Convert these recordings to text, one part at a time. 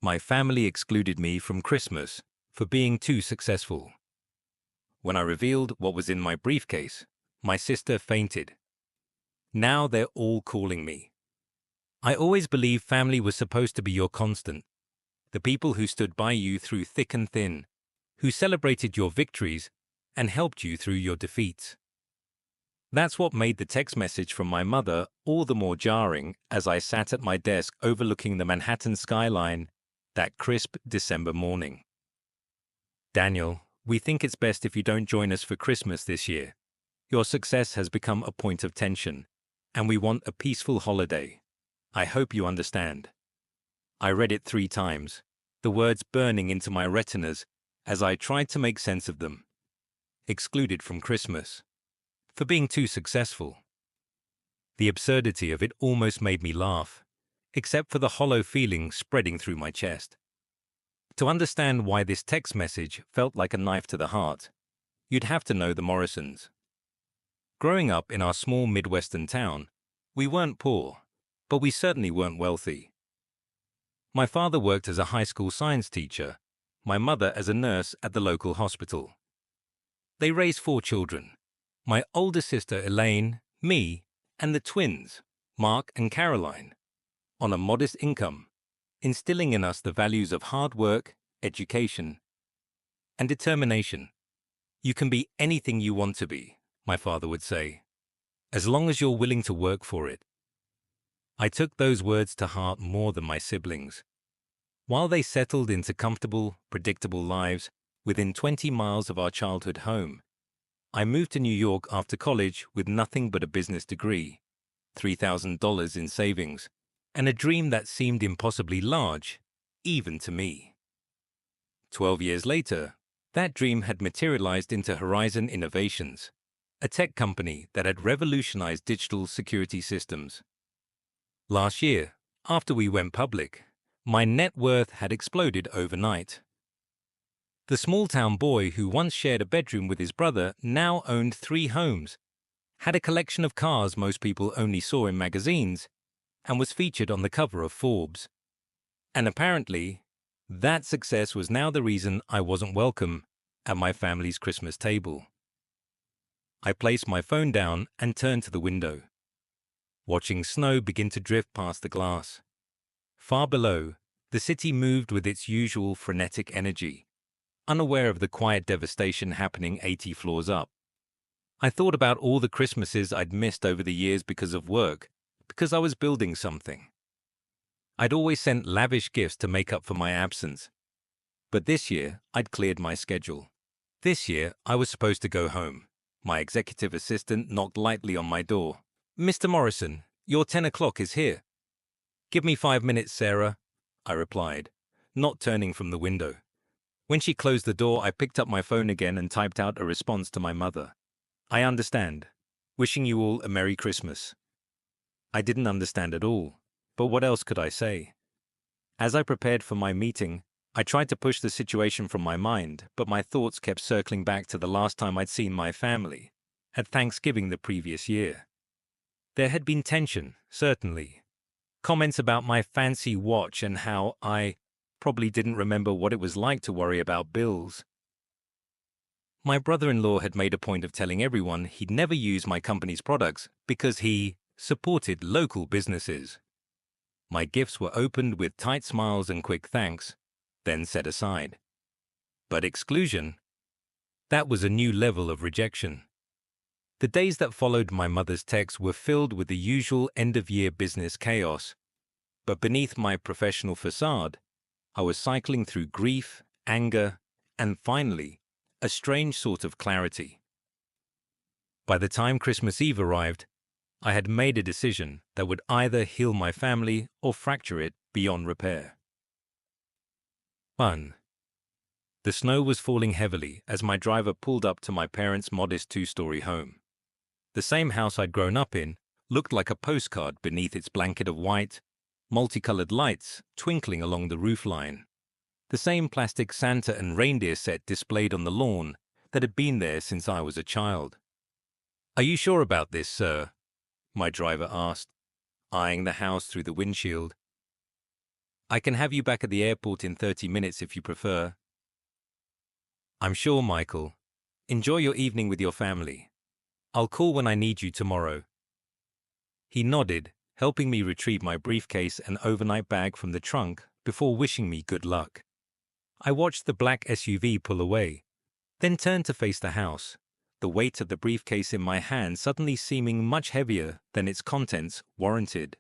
My family excluded me from Christmas for being too successful. When I revealed what was in my briefcase, my sister fainted. Now they're all calling me. I always believed family was supposed to be your constant. The people who stood by you through thick and thin, who celebrated your victories and helped you through your defeats. That's what made the text message from my mother all the more jarring as I sat at my desk overlooking the Manhattan skyline that crisp December morning. Daniel, we think it's best if you don't join us for Christmas this year. Your success has become a point of tension, and we want a peaceful holiday. I hope you understand. I read it 3 times, the words burning into my retinas as I tried to make sense of them. Excluded from Christmas. For being too successful. The absurdity of it almost made me laugh, except for the hollow feeling spreading through my chest. To understand why this text message felt like a knife to the heart, you'd have to know the Morrisons. Growing up in our small Midwestern town, we weren't poor, but we certainly weren't wealthy. My father worked as a high school science teacher, my mother as a nurse at the local hospital. They raised 4 children, my older sister Elaine, me, and the twins, Mark and Caroline, on a modest income, instilling in us the values of hard work, education, and determination. You can be anything you want to be, my father would say, as long as you're willing to work for it. I took those words to heart more than my siblings. While they settled into comfortable, predictable lives within 20 miles of our childhood home, I moved to New York after college with nothing but a business degree, $3,000 in savings, and a dream that seemed impossibly large, even to me. 12 years later, that dream had materialized into Horizon Innovations, a tech company that had revolutionized digital security systems. Last year, after we went public, my net worth had exploded overnight. The small-town boy who once shared a bedroom with his brother now owned 3 homes, had a collection of cars most people only saw in magazines, and was featured on the cover of Forbes. And apparently, that success was now the reason I wasn't welcome at my family's Christmas table. I placed my phone down and turned to the window, watching snow begin to drift past the glass. Far below, the city moved with its usual frenetic energy, unaware of the quiet devastation happening 80 floors up. I thought about all the Christmases I'd missed over the years because of work, because I was building something. I'd always sent lavish gifts to make up for my absence. But this year, I'd cleared my schedule. This year, I was supposed to go home. My executive assistant knocked lightly on my door. "Mr. Morrison, your 10 o'clock is here." "Give me 5 minutes, Sarah," I replied, not turning from the window. When she closed the door, I picked up my phone again and typed out a response to my mother. "I understand. Wishing you all a Merry Christmas." I didn't understand at all, but what else could I say? As I prepared for my meeting, I tried to push the situation from my mind, but my thoughts kept circling back to the last time I'd seen my family, at Thanksgiving the previous year. There had been tension, certainly. Comments about my fancy watch and how I probably didn't remember what it was like to worry about bills. My brother-in-law had made a point of telling everyone he'd never use my company's products because he supported local businesses. My gifts were opened with tight smiles and quick thanks, then set aside. But exclusion? That was a new level of rejection. The days that followed my mother's text were filled with the usual end-of-year business chaos. But beneath my professional facade, I was cycling through grief, anger, and finally, a strange sort of clarity. By the time Christmas Eve arrived, I had made a decision that would either heal my family or fracture it beyond repair. 1. The snow was falling heavily as my driver pulled up to my parents' modest 2-story home. The same house I'd grown up in looked like a postcard beneath its blanket of white, multicolored lights twinkling along the roofline. The same plastic Santa and reindeer set displayed on the lawn that had been there since I was a child. "Are you sure about this, sir?" my driver asked, eyeing the house through the windshield. I can have you back at the airport in 30 minutes if you prefer. I'm sure, Michael. Enjoy your evening with your family. I'll call when I need you tomorrow. He nodded, helping me retrieve my briefcase and overnight bag from the trunk before wishing me good luck. I watched the black SUV pull away, then turned to face the house, the weight of the briefcase in my hand suddenly seeming much heavier than its contents warranted.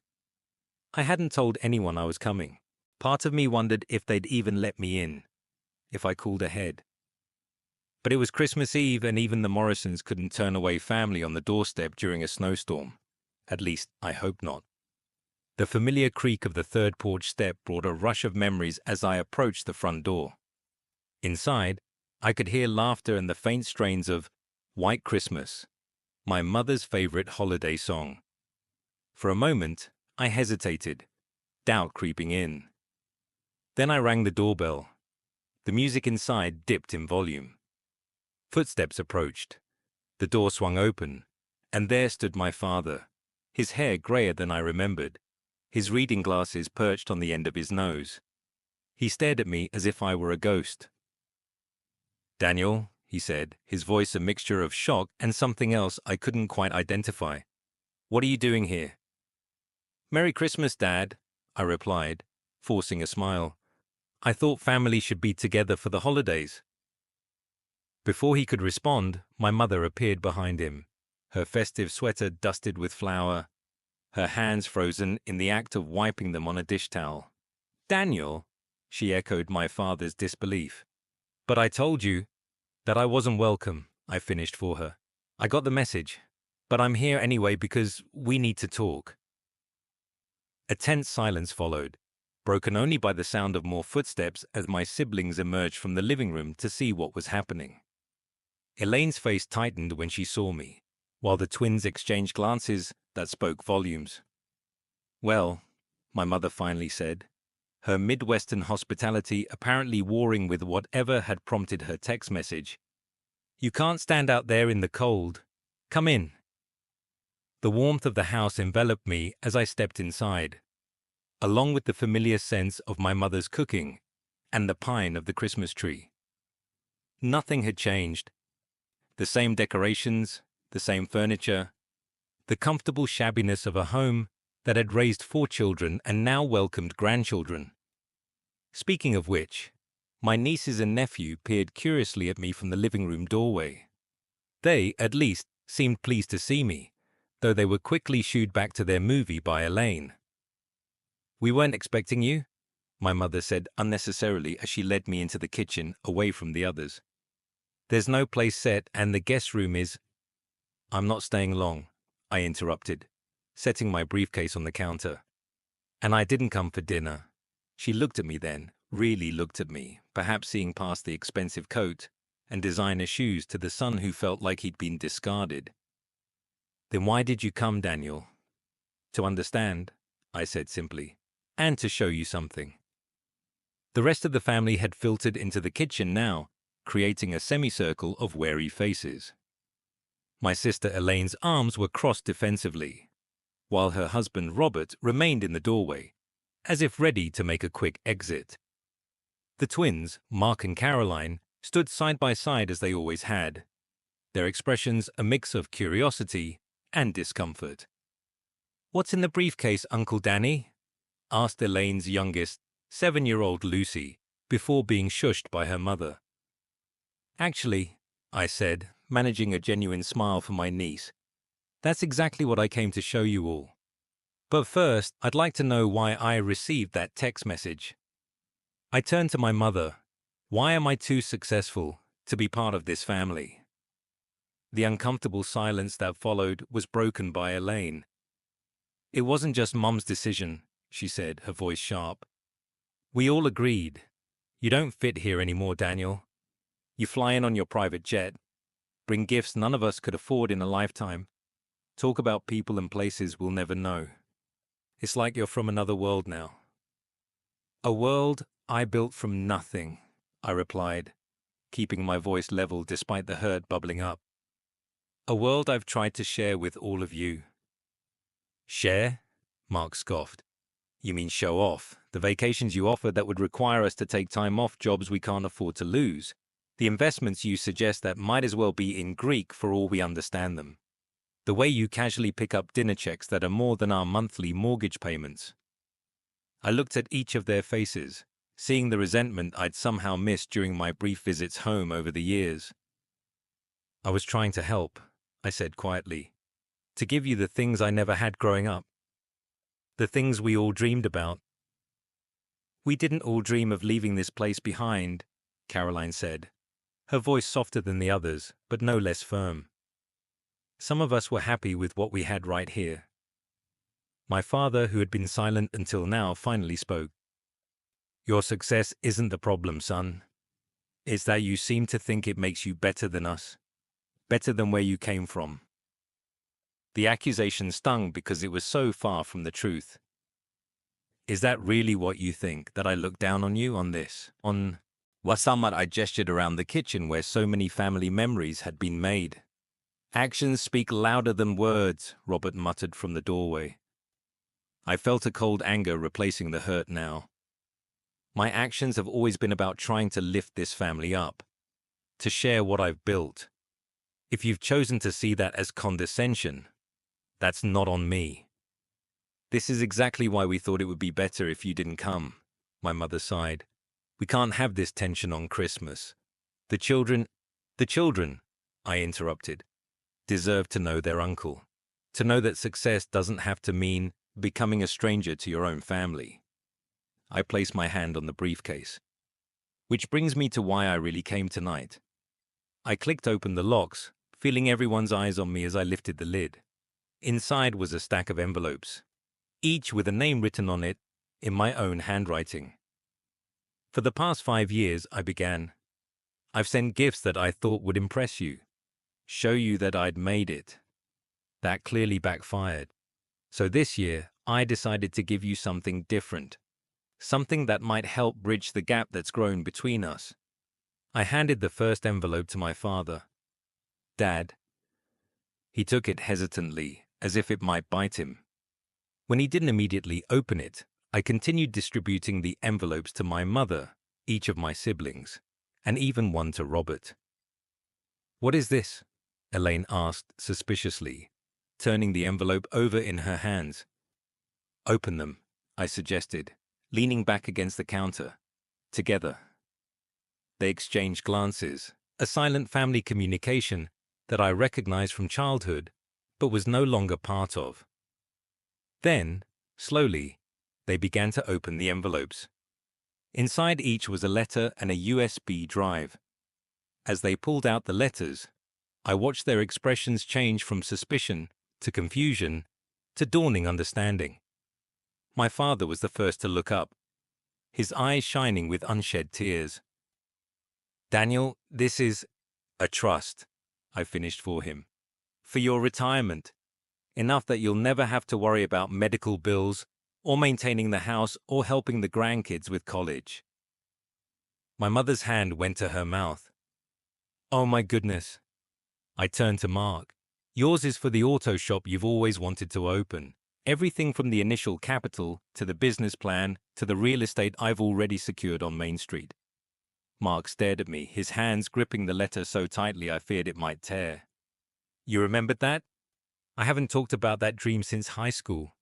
I hadn't told anyone I was coming. Part of me wondered if they'd even let me in, if I called ahead. But it was Christmas Eve and even the Morrisons couldn't turn away family on the doorstep during a snowstorm. At least, I hope not. The familiar creak of the third porch step brought a rush of memories as I approached the front door. Inside, I could hear laughter and the faint strains of White Christmas, my mother's favorite holiday song. For a moment, I hesitated, doubt creeping in. Then I rang the doorbell. The music inside dipped in volume. Footsteps approached. The door swung open, and there stood my father, his hair grayer than I remembered, his reading glasses perched on the end of his nose. He stared at me as if I were a ghost. "Daniel," he said, his voice a mixture of shock and something else I couldn't quite identify. "What are you doing here?" "Merry Christmas, Dad," I replied, forcing a smile. "I thought family should be together for the holidays." Before he could respond, my mother appeared behind him, her festive sweater dusted with flour, her hands frozen in the act of wiping them on a dish towel. "Daniel," she echoed my father's disbelief. "But I told you that I wasn't welcome," I finished for her. "I got the message, but I'm here anyway because we need to talk." A tense silence followed, broken only by the sound of more footsteps as my siblings emerged from the living room to see what was happening. Elaine's face tightened when she saw me, while the twins exchanged glances that spoke volumes. "Well," my mother finally said, her Midwestern hospitality apparently warring with whatever had prompted her text message, "you can't stand out there in the cold. Come in." The warmth of the house enveloped me as I stepped inside, along with the familiar sense of my mother's cooking and the pine of the Christmas tree. Nothing had changed. The same decorations, the same furniture, the comfortable shabbiness of a home that had raised 4 children and now welcomed grandchildren. Speaking of which, my nieces and nephew peered curiously at me from the living room doorway. They, at least, seemed pleased to see me, though they were quickly shooed back to their movie by Elaine. "We weren't expecting you," my mother said unnecessarily as she led me into the kitchen away from the others. "There's no place set and the guest room is—" "I'm not staying long," I interrupted, setting my briefcase on the counter. "And I didn't come for dinner." She looked at me then, really looked at me, perhaps seeing past the expensive coat and designer shoes to the son who felt like he'd been discarded. "Then why did you come, Daniel?" "To understand," I said simply, "and to show you something." The rest of the family had filtered into the kitchen now, creating a semicircle of wary faces. My sister Elaine's arms were crossed defensively, while her husband Robert remained in the doorway, as if ready to make a quick exit. The twins, Mark and Caroline, stood side by side as they always had, their expressions a mix of curiosity and discomfort. "What's in the briefcase, Uncle Danny?" asked Elaine's youngest, 7-year-old Lucy, before being shushed by her mother. "Actually," I said, managing a genuine smile for my niece, "that's exactly what I came to show you all. But first, I'd like to know why I received that text message." I turned to my mother. Why am I too successful to be part of this family? The uncomfortable silence that followed was broken by Elaine. "It wasn't just Mum's decision," she said, her voice sharp. "We all agreed. You don't fit here anymore, Daniel. You fly in on your private jet, bring gifts none of us could afford in a lifetime, talk about people and places we'll never know. It's like you're from another world now." "A world I built from nothing," I replied, keeping my voice level despite the hurt bubbling up. "A world I've tried to share with all of you." "Share?" Mark scoffed. "You mean show off, The vacations you offer that would require us to take time off, jobs we can't afford to lose. The investments you suggest that might as well be in Greek for all we understand them. The way you casually pick up dinner checks that are more than our monthly mortgage payments. I looked at each of their faces, seeing the resentment I'd somehow missed during my brief visits home over the years. I was trying to help, I said quietly. To give you the things I never had growing up. The things we all dreamed about. We didn't all dream of leaving this place behind, Caroline said, her voice softer than the others, but no less firm. Some of us were happy with what we had right here. My father, who had been silent until now, finally spoke. Your success isn't the problem, son. It's that you seem to think it makes you better than us. Better than where you came from. The accusation stung because it was so far from the truth. Is that really what you think, that I look down on you on this? On Wasamar, I gestured around the kitchen where so many family memories had been made. Actions speak louder than words, Robert muttered from the doorway. I felt a cold anger replacing the hurt now. My actions have always been about trying to lift this family up, to share what I've built. If you've chosen to see that as condescension, that's not on me. This is exactly why we thought it would be better if you didn't come, my mother sighed. We can't have this tension on Christmas. The children, I interrupted, deserve to know their uncle. To know that success doesn't have to mean becoming a stranger to your own family. I placed my hand on the briefcase. Which brings me to why I really came tonight. I clicked open the locks, feeling everyone's eyes on me as I lifted the lid. Inside was a stack of envelopes, each with a name written on it in my own handwriting. For the past 5 years, I began. I've sent gifts that I thought would impress you, show you that I'd made it. That clearly backfired. So this year, I decided to give you something different, something that might help bridge the gap that's grown between us. I handed the first envelope to my father. Dad. He took it hesitantly, as if it might bite him. When he didn't immediately open it, I continued distributing the envelopes to my mother, each of my siblings, and even one to Robert. What is this? Elaine asked suspiciously, turning the envelope over in her hands. Open them, I suggested, leaning back against the counter. Together. They exchanged glances, a silent family communication that I recognized from childhood, but was no longer part of. Then, slowly, they began to open the envelopes. Inside each was a letter and a USB drive. As they pulled out the letters, I watched their expressions change from suspicion to confusion to dawning understanding. My father was the first to look up, his eyes shining with unshed tears. Daniel, this is a trust, I finished for him. For your retirement. Enough that you'll never have to worry about medical bills, or maintaining the house, or helping the grandkids with college. My mother's hand went to her mouth. Oh my goodness. I turned to Mark. Yours is for the auto shop you've always wanted to open. Everything from the initial capital, to the business plan, to the real estate I've already secured on Main Street. Mark stared at me, his hands gripping the letter so tightly I feared it might tear. You remembered that? I haven't talked about that dream since high school.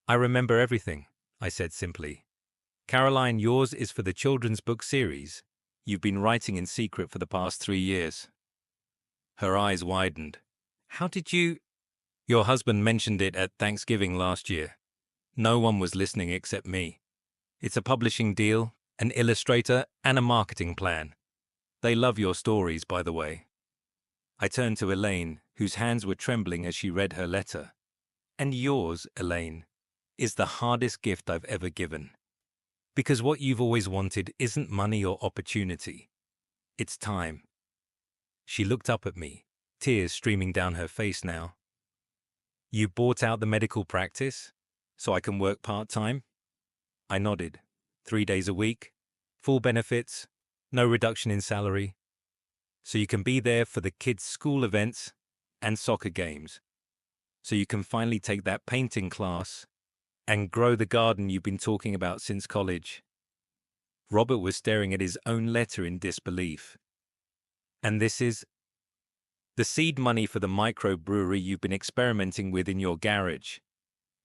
I remember everything, I said simply. Caroline, yours is for the children's book series you've been writing in secret for the past 3 years. Her eyes widened. How did you? Your husband mentioned it at Thanksgiving last year. No one was listening except me. It's a publishing deal, an illustrator, and a marketing plan. They love your stories, by the way. I turned to Elaine, whose hands were trembling as she read her letter. And yours, Elaine, is the hardest gift I've ever given. Because what you've always wanted isn't money or opportunity. It's time. She looked up at me, tears streaming down her face now. You bought out the medical practice, so I can work part-time? I nodded. 3 days a week, full benefits, no reduction in salary. So you can be there for the kids' school events and soccer games. So you can finally take that painting class and grow the garden you've been talking about since college. Robert was staring at his own letter in disbelief. And this is the seed money for the microbrewery you've been experimenting with in your garage.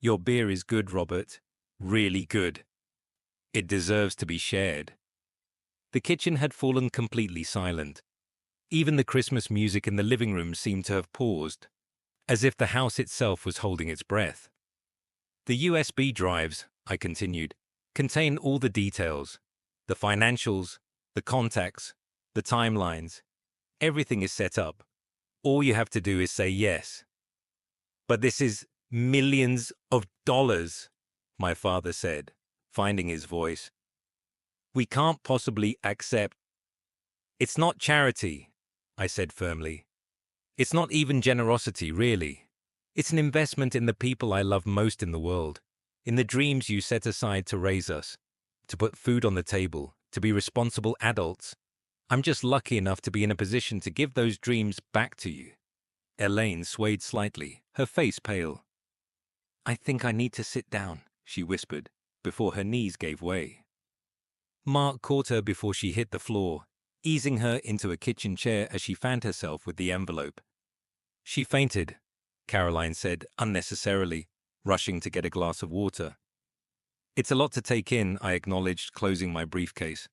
Your beer is good, Robert. Really good. It deserves to be shared. The kitchen had fallen completely silent. Even the Christmas music in the living room seemed to have paused, as if the house itself was holding its breath. The USB drives, I continued, contain all the details, the financials, the contacts, the timelines. Everything is set up. All you have to do is say yes. But this is millions of dollars, my father said, finding his voice. We can't possibly accept. It's not charity, I said firmly. It's not even generosity, really. It's an investment in the people I love most in the world, in the dreams you set aside to raise us, to put food on the table, to be responsible adults. I'm just lucky enough to be in a position to give those dreams back to you. Elaine swayed slightly, her face pale. I think I need to sit down, she whispered, before her knees gave way. Mark caught her before she hit the floor, easing her into a kitchen chair as she fanned herself with the envelope. She fainted, Caroline said unnecessarily, rushing to get a glass of water. It's a lot to take in, I acknowledged, closing my briefcase.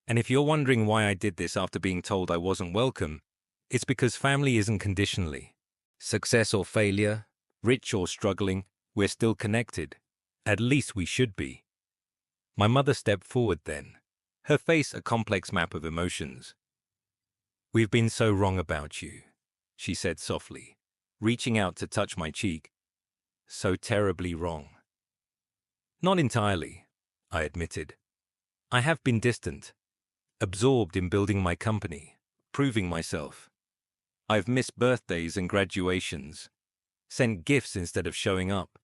And if you're wondering why I did this after being told I wasn't welcome, it's because family isn't conditionally. Success or failure, rich or struggling, we're still connected. At least we should be. My mother stepped forward then, her face a complex map of emotions. We've been so wrong about you, she said softly, reaching out to touch my cheek. So terribly wrong. Not entirely, I admitted. I have been distant, absorbed in building my company, proving myself. I've missed birthdays and graduations, sent gifts instead of showing up.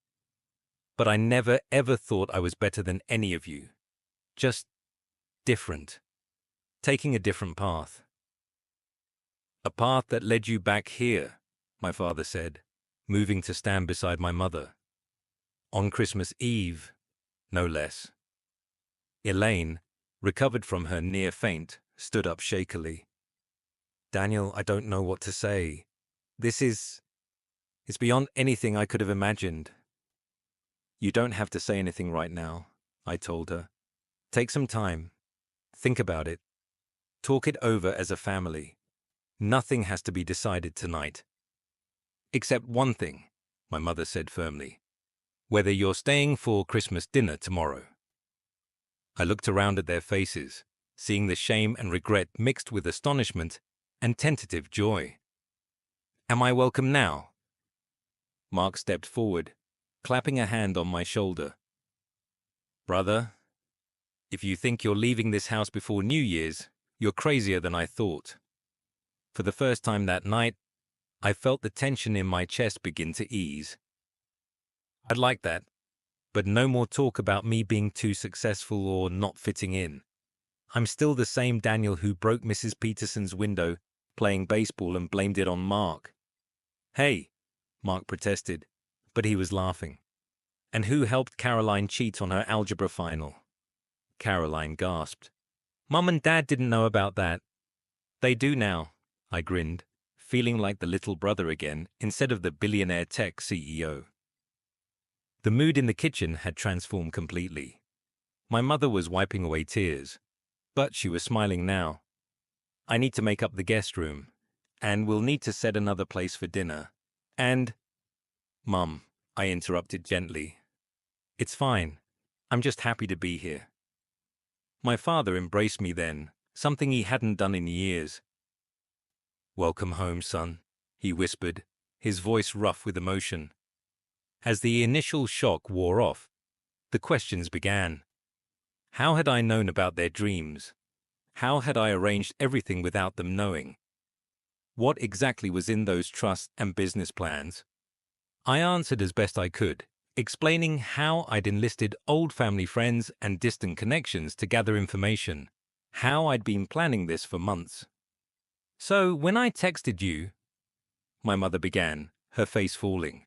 But I never ever thought I was better than any of you. Just different. Taking a different path. A path that led you back here, my father said, moving to stand beside my mother. On Christmas Eve, no less. Elaine, recovered from her near faint, stood up shakily. Daniel, I don't know what to say. It's beyond anything I could have imagined. You don't have to say anything right now, I told her. Take some time. Think about it. Talk it over as a family. Nothing has to be decided tonight. Except one thing, my mother said firmly. Whether you're staying for Christmas dinner tomorrow. I looked around at their faces, seeing the shame and regret mixed with astonishment and tentative joy. Am I welcome now? Mark stepped forward, clapping a hand on my shoulder. Brother, if you think you're leaving this house before New Year's, you're crazier than I thought. For the first time that night, I felt the tension in my chest begin to ease. I'd like that, but no more talk about me being too successful or not fitting in. I'm still the same Daniel who broke Mrs. Peterson's window playing baseball and blamed it on Mark. Hey, Mark protested, but he was laughing. And who helped Caroline cheat on her algebra final? Caroline gasped. Mum and Dad didn't know about that. They do now, I grinned, feeling like the little brother again instead of the billionaire tech CEO. The mood in the kitchen had transformed completely. My mother was wiping away tears, but she was smiling now. I need to make up the guest room, and we'll need to set another place for dinner. And... Mum, I interrupted gently. It's fine. I'm just happy to be here. My father embraced me then, something he hadn't done in years. Welcome home, son, he whispered, his voice rough with emotion. As the initial shock wore off, the questions began. How had I known about their dreams? How had I arranged everything without them knowing? What exactly was in those trust and business plans? I answered as best I could, explaining how I'd enlisted old family friends and distant connections to gather information, how I'd been planning this for months. So when I texted you, my mother began, her face falling.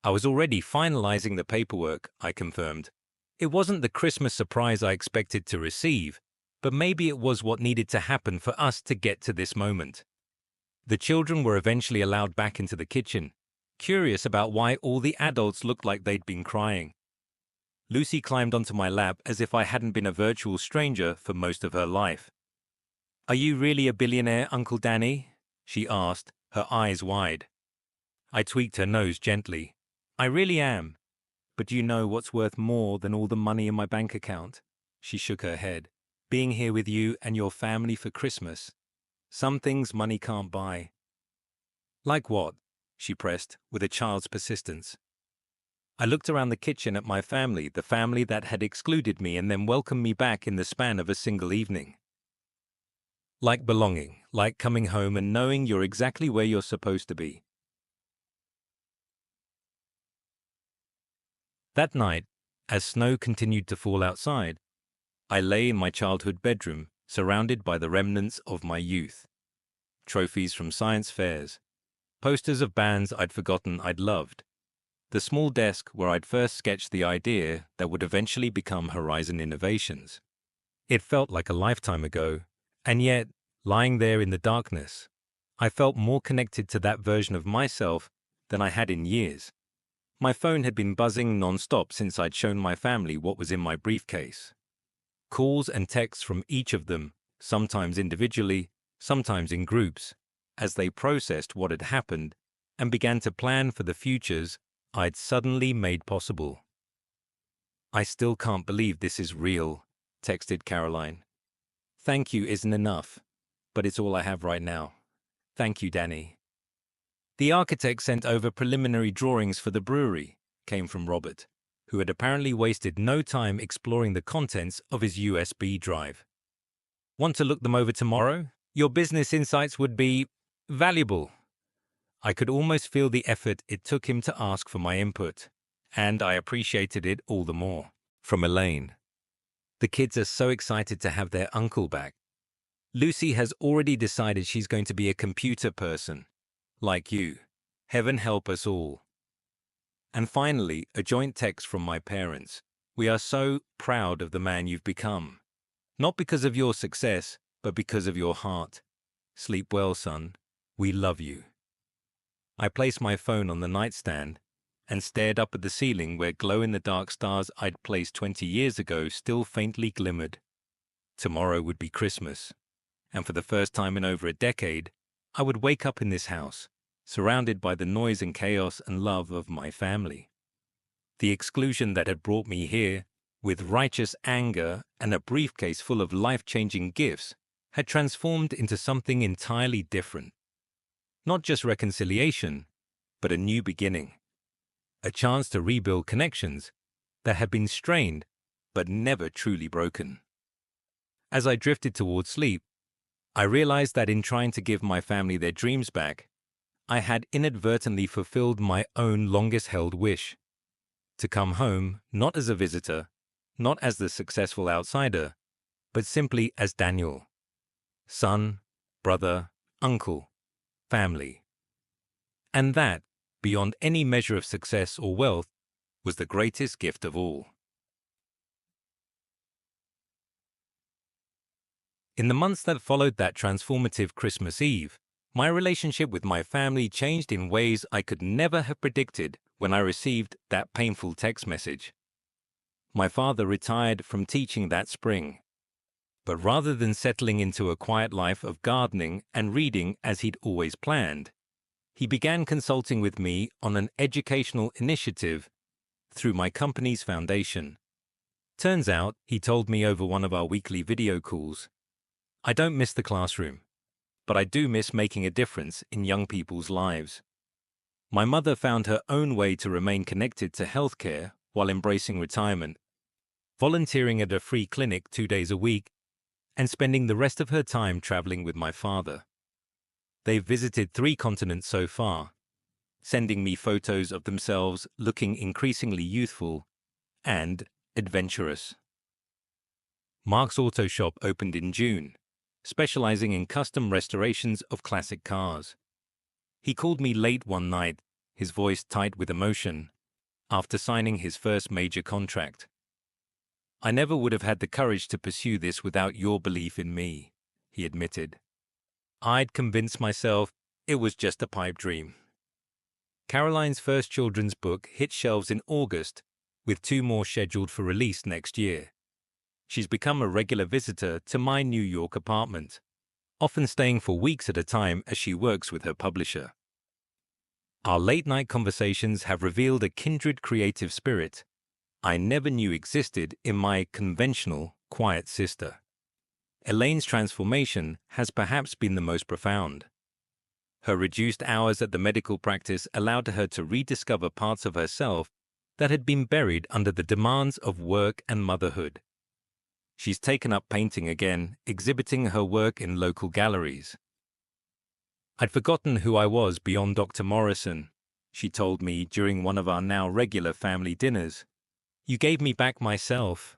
I was already finalizing the paperwork, I confirmed. It wasn't the Christmas surprise I expected to receive, but maybe it was what needed to happen for us to get to this moment. The children were eventually allowed back into the kitchen, curious about why all the adults looked like they'd been crying. Lucy climbed onto my lap as if I hadn't been a virtual stranger for most of her life. "Are you really a billionaire, Uncle Danny?" she asked, her eyes wide. I tweaked her nose gently. "I really am. But do you know what's worth more than all the money in my bank account?" She shook her head. "Being here with you and your family for Christmas. Some things money can't buy." "Like what?" she pressed, with a child's persistence. I looked around the kitchen at my family, the family that had excluded me and then welcomed me back in the span of a single evening. Like belonging, like coming home and knowing you're exactly where you're supposed to be. That night, as snow continued to fall outside, I lay in my childhood bedroom, surrounded by the remnants of my youth. Trophies from science fairs, posters of bands I'd forgotten I'd loved, the small desk where I'd first sketched the idea that would eventually become Horizon Innovations. It felt like a lifetime ago, and yet, lying there in the darkness, I felt more connected to that version of myself than I had in years. My phone had been buzzing non-stop since I'd shown my family what was in my briefcase. Calls and texts from each of them, sometimes individually, sometimes in groups, as they processed what had happened and began to plan for the futures I'd suddenly made possible. "I still can't believe this is real," texted Caroline. "Thank you isn't enough, but it's all I have right now. Thank you, Danny." "The architect sent over preliminary drawings for the brewery," came from Robert, who had apparently wasted no time exploring the contents of his USB drive. "Want to look them over tomorrow? Your business insights would be valuable." I could almost feel the effort it took him to ask for my input, and I appreciated it all the more. From Elaine. "The kids are so excited to have their uncle back. Lucy has already decided she's going to be a computer person. Like you. Heaven help us all." And finally, a joint text from my parents. "We are so proud of the man you've become. Not because of your success, but because of your heart. Sleep well, son. We love you." I placed my phone on the nightstand and stared up at the ceiling where glow-in-the-dark stars I'd placed 20 years ago still faintly glimmered. Tomorrow would be Christmas, and for the first time in over a decade, I would wake up in this house, surrounded by the noise and chaos and love of my family. The exclusion that had brought me here, with righteous anger and a briefcase full of life-changing gifts, had transformed into something entirely different. Not just reconciliation, but a new beginning. A chance to rebuild connections that had been strained but never truly broken. As I drifted towards sleep, I realized that in trying to give my family their dreams back, I had inadvertently fulfilled my own longest-held wish. To come home not as a visitor, not as the successful outsider, but simply as Daniel. Son, brother, uncle, family. And that, beyond any measure of success or wealth, was the greatest gift of all. In the months that followed that transformative Christmas Eve, my relationship with my family changed in ways I could never have predicted when I received that painful text message. My father retired from teaching that spring, but rather than settling into a quiet life of gardening and reading as he'd always planned, he began consulting with me on an educational initiative through my company's foundation. Turns out, he told me over one of our weekly video calls, "I don't miss the classroom, but I do miss making a difference in young people's lives." My mother found her own way to remain connected to healthcare while embracing retirement, volunteering at a free clinic 2 days a week, and spending the rest of her time traveling with my father. They've visited 3 continents so far, sending me photos of themselves looking increasingly youthful and adventurous. Mark's Auto Shop opened in June, specializing in custom restorations of classic cars. He called me late one night, his voice tight with emotion, after signing his first major contract. "I never would have had the courage to pursue this without your belief in me," he admitted. "I'd convinced myself it was just a pipe dream." Caroline's first children's book hit shelves in August, with 2 more scheduled for release next year. She's become a regular visitor to my New York apartment, often staying for weeks at a time as she works with her publisher. Our late-night conversations have revealed a kindred creative spirit I never knew existed in my conventional, quiet sister. Elaine's transformation has perhaps been the most profound. Her reduced hours at the medical practice allowed her to rediscover parts of herself that had been buried under the demands of work and motherhood. She's taken up painting again, exhibiting her work in local galleries. "I'd forgotten who I was beyond Dr. Morrison," she told me during one of our now regular family dinners. "You gave me back myself."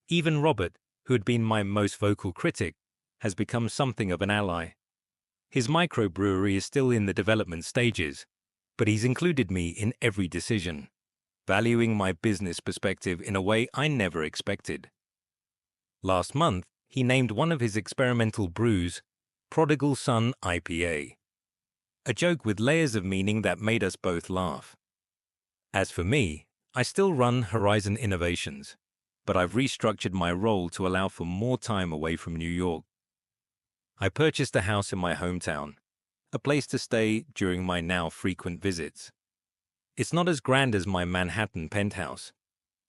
Even Robert, who had been my most vocal critic, has become something of an ally. His microbrewery is still in the development stages, but he's included me in every decision, valuing my business perspective in a way I never expected. Last month, he named one of his experimental brews Prodigal Son IPA, a joke with layers of meaning that made us both laugh. As for me, I still run Horizon Innovations, but I've restructured my role to allow for more time away from New York. I purchased a house in my hometown, a place to stay during my now frequent visits. It's not as grand as my Manhattan penthouse,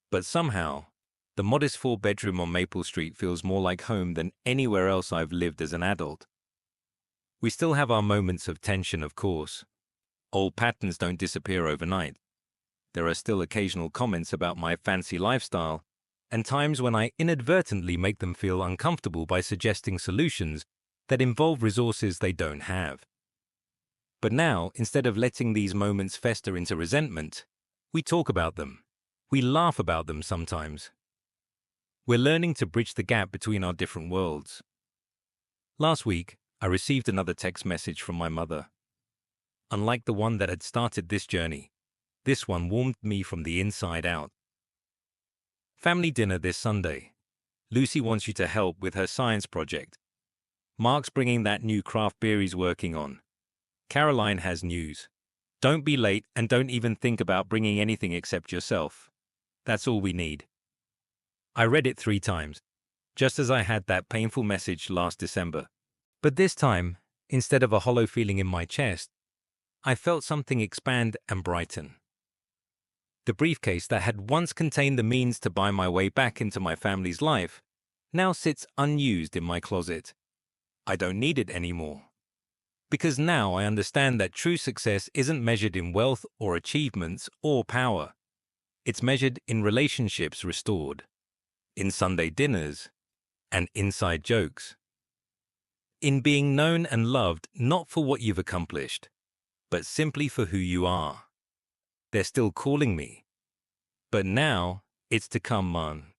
but somehow, the modest 4-bedroom on Maple Street feels more like home than anywhere else I've lived as an adult. We still have our moments of tension, of course. Old patterns don't disappear overnight. There are still occasional comments about my fancy lifestyle, and times when I inadvertently make them feel uncomfortable by suggesting solutions that involve resources they don't have. But now, instead of letting these moments fester into resentment, we talk about them. We laugh about them sometimes. We're learning to bridge the gap between our different worlds. Last week, I received another text message from my mother. Unlike the one that had started this journey, this one warmed me from the inside out. "Family dinner this Sunday. Lucy wants you to help with her science project. Mark's bringing that new craft beer he's working on. Caroline has news. Don't be late and don't even think about bringing anything except yourself. That's all we need." I read it 3 times, just as I had that painful message last December. But this time, instead of a hollow feeling in my chest, I felt something expand and brighten. The briefcase that had once contained the means to buy my way back into my family's life now sits unused in my closet. I don't need it anymore. Because now I understand that true success isn't measured in wealth or achievements or power. It's measured in relationships restored, in Sunday dinners, and inside jokes. In being known and loved not for what you've accomplished, but simply for who you are. They're still calling me. But now, it's to come, man.